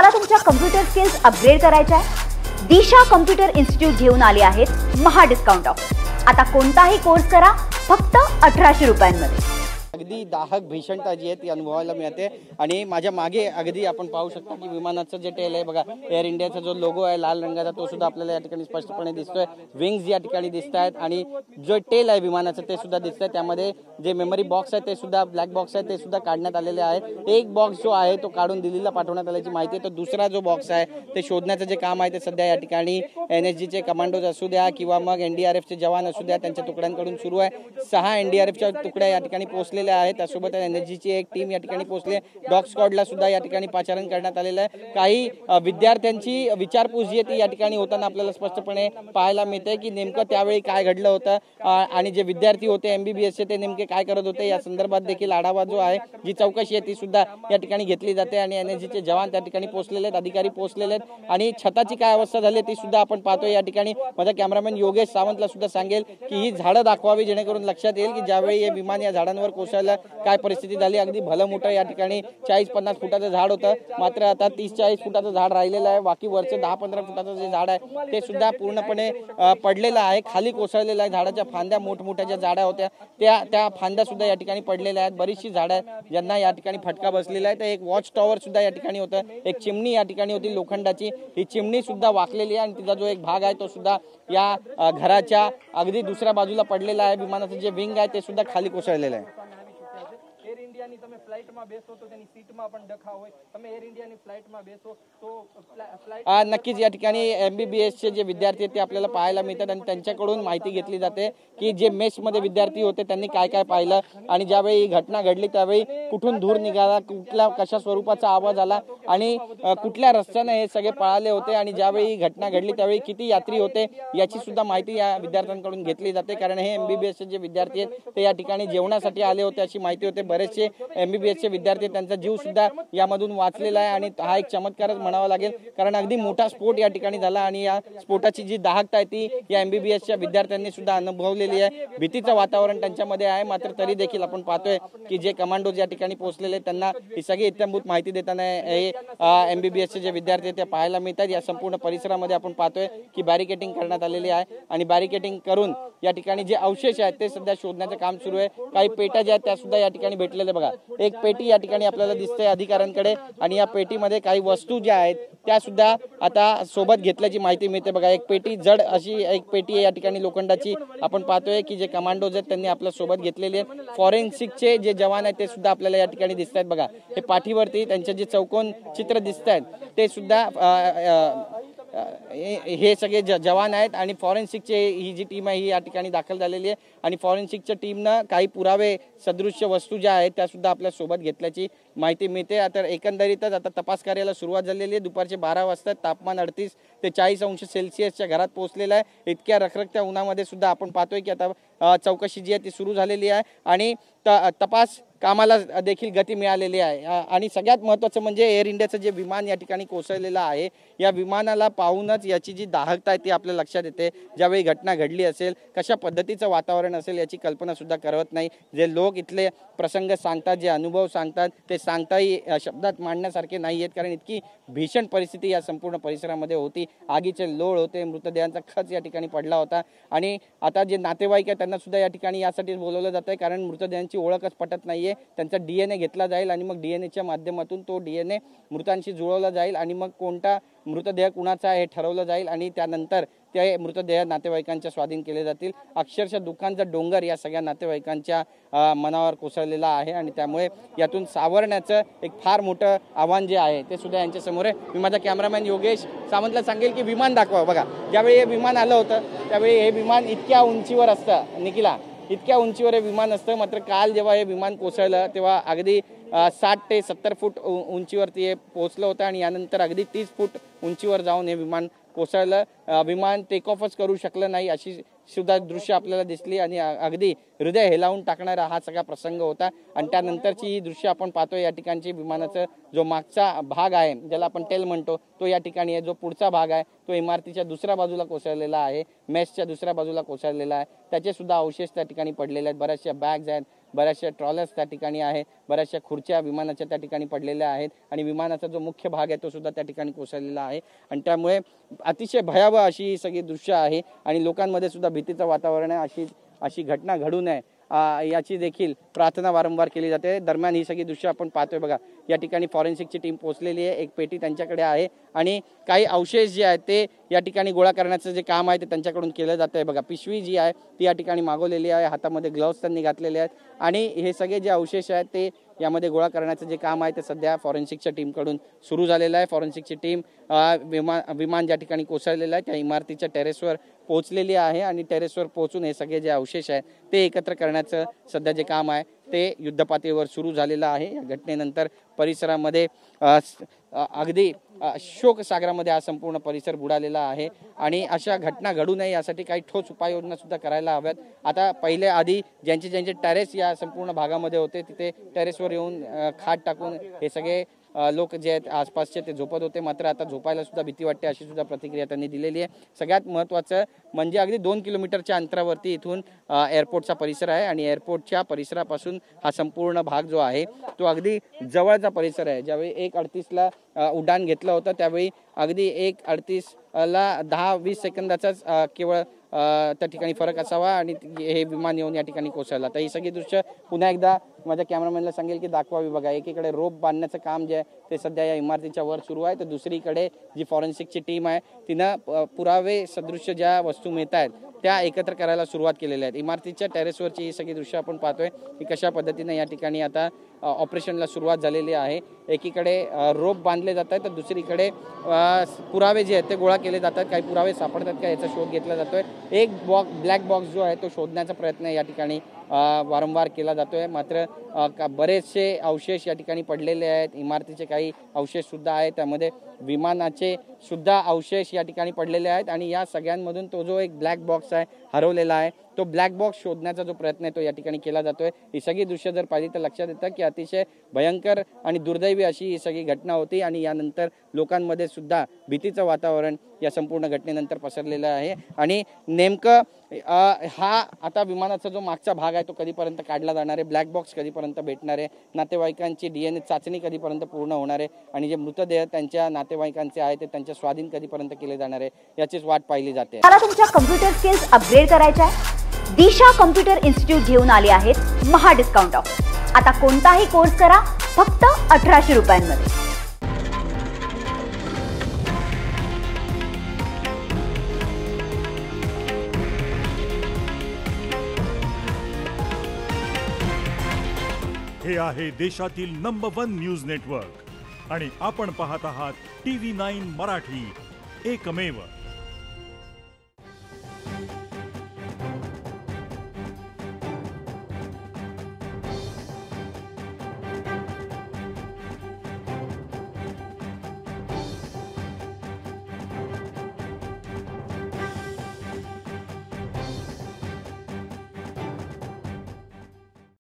तुम्हाला तुमच्या computer skills upgrade करायच्या आहे? दिशा कम्प्युटर इन्स्टिट्यूट घेऊन आले आहेत महा डिस्काउंट ऑफर। आता कोणताही कोर्स करा फक्त 1800 रुपयांमध्ये। अगदी दाहक भीषणता जी आहे ती अनुभवायला मिळते आणि माझ्या मागे अगदी आपण पाहू शकता की विमानाचं जे टेल आहे बघा, एअर इंडियाचा जो लोगो आहे लाल रंगाचा तो सुद्धा आपल्याला या ठिकाणी स्पष्टपणे दिसतोय। विंग्स या ठिकाणी दिसत आहेत आणि जो टेल आहे विमानाचं ते सुद्धा दिसतंय। त्यामध्ये जे मेमरी बॉक्स आहे ते सुद्धा ब्लॅक बॉक्स आहे ते सुद्धा काढण्यात आलेले आहे। एक बॉक्स जो आहे तो काढून दिल्लीला पाठवण्यात आल्याची माहिती आहे, तर दुसरा जो बॉक्स आहे ते शोधण्याचं जे काम आहे ते सध्या या ठिकाणी NSGचे कमांडोज असू द्या किंवा मग NDRFचे जवान असू द्या त्यांच्या तुकड्यांकडून सुरू आहे। 6 NDRFच्या तुकड्या या ठिकाणी पोहोचलेल्या आहेत, त्यासोबत NSGची एक टीम या ठिकाणी पोहोचली आहे। डॉग स्क्वॉडला सुद्धा या ठिकाणी पाचारण करण्यात आलेलं आहे। काही विद्यार्थ्यांची विचारपूस जी आहे ती या ठिकाणी होताना आपल्याला स्पष्टपणे पाहायला मिळते की नेमकं त्यावेळी काय घडलं होतं आणि जे विद्यार्थी होते MBBSचे ते नेमके काय करत होते या संदर्भात देखील आढावा जो आहे, जी चौकशी आहे ती सुद्धा या ठिकाणी घेतली जाते आणि NSGचे जवान त्या ठिकाणी पोहोचलेले आहेत, अधिकारी पोहोचलेले आहेत आणि छताची काय अवस्था झाली ती सुद्धा आपण पाहतोय। या ठिकाणी माझा कॅमेरामॅन योगेश सावंतला सुद्धा सांगेल की ही झाडं दाखवावी जेणेकरून लक्षात येईल की ज्यावेळी हे विमान या झाडांवर कोसळलं काय परिस्थिती झाली। अगदी भलं मोठं या ठिकाणी 40-50 फुटाचं झाड होतं, मात्र आता 30-40 फुटाचं झाड राहिलेलं आहे। बाकी वरचे 10-15 फुटाचं जे झाड आहे ते सुद्धा पूर्णपणे पडलेलं आहे, खाली कोसळलेलं आहे। झाडाच्या फांद्या मोठमोठ्या ज्या झाडा होत्या त्या फांद्या सुद्धा या ठिकाणी पडलेल्या आहेत। बरीचशी झाडं आहेत ज्यांना या ठिकाणी फटका बसलेला आहे। तर एक वॉच टॉवर सुद्धा या ठिकाणी होतं, एक चिमणी या ठिकाणी होती लोखंडाची, ही चिमणी सुद्धा वाकलेली आहे आणि तिचा जो एक भाग आहे तो सुद्धा या घराच्या अगदी दुसऱ्या बाजूला पडलेला आहे। विमानाचं जे विंग आहे ते सुद्धा खाली कोसळलेलं आहे। एयर इंडिया ની તમે ફ્લાઇટમાં બેસો તો તેની સીટમાં પણ ડખા હોય, તમે એર इंडिया ની ફ્લાઇટમાં બેસો तो फ्लाइट नक्कीच या ठिकाणी MBBSचे जे विद्यार्थी आहेत ते आपल्याला पाहायला मिळतात आणि त्यांच्याकडून माहिती घेतली जाते की जे मेसमध्ये विद्यार्थी होते त्यांनी काय काय पाहिलं आणि ज्यावेळी ही घटना घडली त्यावेळी कुठून धूर निघाला, कुठल्या कशा स्वरूपाचा आवाज आला आणि कुठल्या रस्त्याने हे सगळे पळाले होते आणि ज्यावेळी ही घटना घडली त्यावेळी किती यात्री होते याची सुद्धा माहिती या विद्यार्थ्यांकडून घेतली जाते। कारण हे MBBSचे जे विद्यार्थी आहेत ते या ठिकाणी जेवणासाठी आले होते अशी माहिती होते। बरेचसे MBBSचे विद्यार्थी त्यांचा जीव सुद्धा यामधून वाचलेला आहे आणि हा एक चमत्कारच म्हणावा लागेल, कारण अगदी मोठा स्फोट या ठिकाणी झाला आणि या स्फोटाची जी दाहकता आहे ती या MBBSच्या विद्यार्थ्यांनी सुद्धा अनुभवलेली आहे। भीतीचं वातावरण त्यांच्यामध्ये आहे, मात्र तरी देखील आपण पाहतोय की जे कमांडोज या ठिकाणी पोहोचलेले त्यांना ही सगळी इत्थंभूत माहिती देताना हे MBBSचे जे विद्यार्थी ते पाहायला मिळतात। या संपूर्ण परिसरामध्ये आपण पाहतोय की बॅरिकेडिंग करण्यात आलेली आहे आणि बॅरिकेडिंग करून या ठिकाणी जे अवशेष आहेत ते सध्या शोधण्याचं काम सुरू आहे। काही पेट्या ज्या आहेत त्या सुद्धा या ठिकाणी भेटलेल्या बघा, एक पेटी या ठिकाणी आपल्याला दिसते अधिकाऱ्यांकडे आणि या पेटीमध्ये काही वस्तू ज्या आहेत त्या सुद्धा आता सोबत घेतल्याची माहिती मिळते। बघा, एक पेटी जड अशी एक पेटी आहे या ठिकाणी लोखंडाची आपण पाहतोय की जे कमांडोज आहेत त्यांनी आपल्या सोबत घेतलेले आहेत। फॉरेन्सिकचे जे जवान आहेत ते सुद्धा आपल्याला या ठिकाणी दिसत आहेत। बघा, हे पाठीवरती त्यांचे जे चौकोन चित्र दिसत आहेत ते सुद्धा हे सगळे जवान आहेत आणि फॉरेन्सिकचे ही जी टीम आहे ही या ठिकाणी दाखल झालेली आहे आणि फॉरेन्सिकच्या टीमनं काही पुरावे सदृश्य वस्तू ज्या आहेत त्या सुद्धा आपल्या सोबत घेतल्याची माहिती मिळते। आता एकंदरीतच आता तपास कार्याला सुरुवात झालेली आहे। दुपारचे 12 वाजता तापमान 38 ते 40 अंश सेल्सिअसच्या घरात पोहोचलेलं आहे। इतक्या रखरखत्या उन्हामध्ये सुद्धा आपण पाहतोय की आता चौकशी जी आहे ती सुरू झालेली आहे आणि तपास कामाला देखील गती मिळालेली आहे। आणि सगळ्यात महत्त्वाचं म्हणजे एअर इंडियाचं जे विमान या ठिकाणी कोसळलेलं आहे या विमानाला पाहूनच याची जी दाहकता आहे ती आपल्या लक्षात येते। ज्यावेळी घटना घडली असेल कशा पद्धतीचं वातावरण असेल याची कल्पना सुद्धा करत नाही। जे लोक इथले प्रसंग सांगतात, जे अनुभव सांगतात ते सांगताही शब्दात मांडण्यासारखे नाही आहेत, कारण इतकी भीषण परिस्थिती या संपूर्ण परिसरामध्ये होती। आगीचे लोळ होते, मृतदेहांचा खच या ठिकाणी पडला होता आणि आता जे नातेवाईक आहेत त्यांना सुद्धा या ठिकाणी यासाठी बोलवलं जातंय कारण मृतदेहांची ओळखच पटत नाहीये। त्यांचा DNA घेतला जाईल आणि मग DNAच्या माध्यमातून तो DNA मृतांशी जुळवला जाईल आणि मग कोणता मृतदेह कुणाचा हे ठरवलं जाईल आणि त्यानंतर ते मृतदेह नातेवाईकांच्या स्वाधीन केले जातील। अक्षरशः दुःखांचा डोंगर या सगळ्या नातेवाईकांच्या मनावर कोसळलेला आहे आणि त्यामुळे यातून सावरण्याचं एक फार मोठं आव्हान जे आहे ते सुद्धा यांच्या समोर आहे। मी माझा कॅमेरामॅन योगेश सावंतला सांगेल की विमान दाखवा। बघा, ज्यावेळी हे विमान आलं होतं त्यावेळी हे विमान इतक्या उंचीवर असतं, निखिला इतक्या उंचीवर हे विमान असतं, मात्र काल जेव्हा हे विमान कोसळलं तेव्हा अगदी 60 ते 70 फूट उंचीवरती हे पोहोचलं होतं आणि यानंतर अगदी 30 फूट उंचीवर जाऊन हे विमान कोसळलं। विमान टेक ऑफच करू शकलं नाही अशी सुद्धा दृश्य आपल्याला दिसली आणि अगदी हृदय हेलावून टाकणारा हा सगळा प्रसंग होता आणि त्यानंतरची ही दृश्य आपण पाहतोय। या ठिकाणची विमानाचा जो मागचा भाग आहे ज्याला आपण टेल म्हणतो तो या ठिकाणी आहे, जो पुढचा भाग आहे तो इमारतीच्या दुसऱ्या बाजूला कोसळलेला आहे, मेसच्या दुसऱ्या बाजूला कोसळलेला आहे, त्याचे सुद्धा अवशेष त्या ठिकाणी पडलेले आहेत। बऱ्याचशा बॅग्स आहेत, बऱ्याचशा ट्रॉलर्स त्या ठिकाणी आहे, बऱ्याचशा खुर्च्या विमानाच्या त्या ठिकाणी पडलेल्या आहेत आणि विमानाचा जो मुख्य भाग आहे तो सुद्धा त्या ठिकाणी कोसळलेला आहे आणि त्यामुळे अतिशय भयावह अशी ही सगळी दृश्य आहे आणि लोकांमध्ये सुद्धा भीतीचं वातावरण आहे। अशी घटना घडू नये याची देखील प्रार्थना वारंवार केली जाते। दरम्यान ही सगळी दृश्य आपण पाहतोय बघा, या ठिकाणी फॉरेन्सिकची टीम पोहोचलेली आहे, एक पेटी त्यांच्याकडे आहे आणि काही अवशेष जे आहेत ते या ठिकाणी गोळा करण्याचं जे काम आहे ते त्यांच्याकडून केलं जात आहे। बघा, पिशवी जी आहे ती या ठिकाणी मागवलेली आहे, हातामध्ये ग्लोव्स त्यांनी घातलेले आहेत आणि हे सगळे जे अवशेष आहेत ते यामध्ये गोळा करण्याचं जे काम आहे ते सध्या फॉरेन्सिकच्या टीमकडून सुरू झालेलं आहे। फॉरेन्सिकची टीम विमान ज्या ठिकाणी कोसळलेलं आहे त्या इमारतीच्या टेरेसवर पोहोचलेली आहे आणि टेरेसवर पोहोचून हे सगळे जे अवशेष आहेत ते एकत्र करण्याचं सध्या जे काम आहे ते युद्धपातळीवर सुरू झालेलं आहे। या घटनेनंतर परिसरामध्ये अगदी शोकसागरामध्ये हा संपूर्ण परिसर बुडालेला आहे आणि अशा घटना घडू नये यासाठी काही ठोस उपाययोजना सुद्धा करायला हव्यात। आता पहिले आधी ज्यांचे टेरेस या संपूर्ण भागामध्ये होते तिथे टेरेसवर येऊन खाट टाकून हे सगळे लोक जे आहेत आसपासचे ते झोपत होते, मात्र आता झोपायला सुद्धा भीती वाटते अशी सुद्धा प्रतिक्रिया त्यांनी दिलेली आहे। सगळ्यात महत्त्वाचं म्हणजे अगदी 2 किलोमीटरच्या अंतरावरती इथून एअरपोर्टचा परिसर आहे आणि एअरपोर्टच्या परिसरापासून हा संपूर्ण भाग जो आहे तो अगदी जवळचा परिसर आहे। ज्यावेळी 1:38ला उड्डाण घेतलं होतं त्यावेळी अगदी 1:38ला 10-20 सेकंदाचाच केवळ त्या ठिकाणी फरक असावा आणि हे विमान येऊन या ठिकाणी कोसळलं। तर ही सगळी दृश्य पुन्हा एकदा माझ्या कॅमेरामॅनला सांगेल की दाखवावी। बघा, एकीकडे रोप बांधण्याचं काम जे आहे ते सध्या या इमारतीच्या वर सुरू आहे, तर दुसरीकडे जी फॉरेन्सिकची टीम आहे तिनं पुरावे सदृश्य ज्या वस्तू मिळत आहेत त्या एकत्र करायला सुरुवात केलेल्या आहेत। इमारतीच्या टेरेसवरची ही सगळी दृश्य आपण पाहतोय की कशा पद्धतीने या ठिकाणी आता ऑपरेशनला सुरुवात झालेली आहे। एकीकडे रोप बांधले जात आहेत तर दुसरीकडे पुरावे जे आहेत ते गोळा केले जातात। काही पुरावे सापडतात का याचा शोध घेतला जातोय। एक ब्लॅक बॉक्स जो आहे तो शोधण्याचा प्रयत्न या ठिकाणी वारंवार केला जातोय, मात्र बरेचसे अवशेष या ठिकाणी पडलेले आहेत। इमारतीचे काही अवशेष सुद्धा आहेत, त्यामध्ये विमानाचे सुद्धा अवशेष या ठिकाणी पडलेले आहेत आणि या सगळ्यांमधून तो जो एक ब्लॅक बॉक्स आहे हरवलेला आहे तो ब्लॅक बॉक्स शोधण्याचा जो प्रयत्न आहे तो या ठिकाणी केला जातोय। ही सगळी दृश्य जर पाहिली तर लक्षात येतं की अतिशय भयंकर आणि दुर्दैवी अशी ही सगळी घटना होती आणि यानंतर लोकांमध्ये सुद्धा भीतीचं वातावरण या संपूर्ण घटनेनंतर पसरलेलं आहे आणि नेमकं हा आता विमानाचा जो मागचा भाग आहे तो कधीपर्यंत काढला जाणार आहे, ब्लॅक बॉक्स कधीपर्यंत भेटणार आहे, नातेवाईकांची DNA चाचणी कधीपर्यंत पूर्ण होणार आहे आणि जे मृतदेह त्यांच्या नातेवाईकांचे आहे ते त्यांच्या स्वाधीन कधीपर्यंत केले जाणार आहे याचीच वाट पाहिली जाते। मला तुमच्या कम्प्युटर स्किल्स अपग्रेड करायच्या आहे? दिशा कम्प्युटर इन्स्टिट्यूट घेऊन आले आहेत महा डिस्काउंट ऑफर। आता कोणताही कोर्स करा फक्त 1800 रुपयांमध्ये। हे आहे देशातील नंबर 1 न्यूज नेटवर्क आणि आपण पाहत आहात TV9 मराठी, एकमेव।